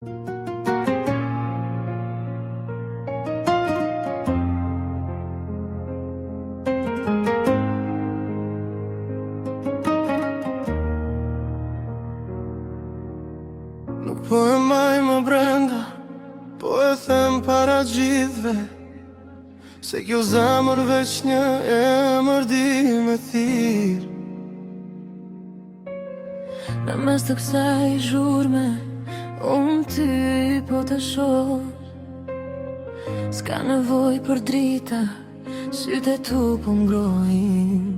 Nuk po e maj më brenda, po e them para gjithve, se kjo zemër veç një emër di me thirë. Në mes të kësaj zhurme, unë ty po të shoh. S'ka nevoj për drita, sytë e tu po ngrojnë.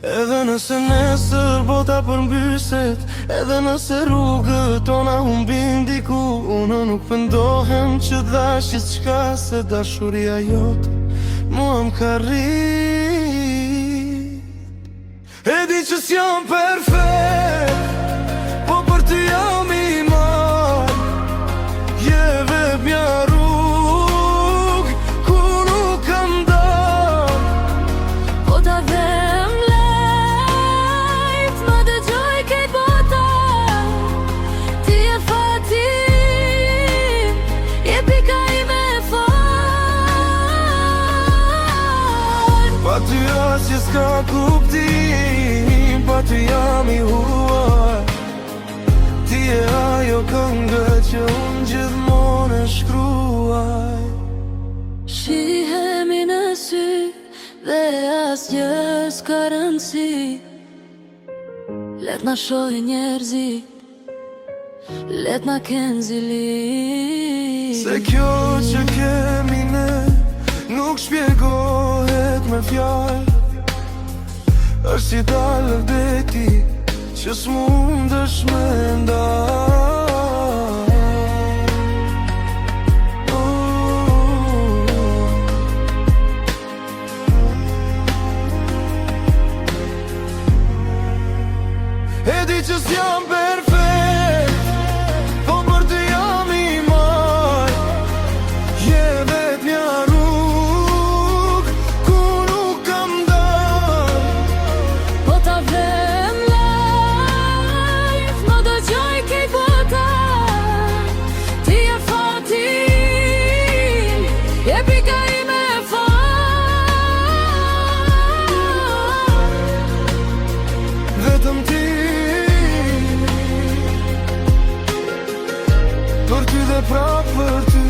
Edhe nëse nesër bota përmbyset, edhe nëse rrugët tona humbin diku, unë nuk pëndohem që dashjes qka, se dashuria jot mua m'ka rrit. E di që s'jam perfekt, po për ty jam i mal. Je vetëm rrug ku nuk kam dal. Po ta vem lejt, më dëgjoj kejt bota. Ti e fati, je pika ime e fort. Pa ty asje s'ka kuptim, pa ty jam i huar. Ti e ajo këngë që unë gjithmonë e shkruaj. Shihemi në sy dhe asgjë s'ka rëndësi. Let na shohin njerëzit, let na kenë zili. Se kjo që kemi ne nuk shpjegohet me fjallë. Është si dalë deti që s'mundesh me ndalë. E di që s'jam perfekt, po për ty jam i maj. Je vetëm një rrug ku nuk kam dal. Po ta vem lejt, më dëgjoj kejt bota. Ti e fati, je pika ime e fort. Vetëm ti, për ty dhe prapë për ty.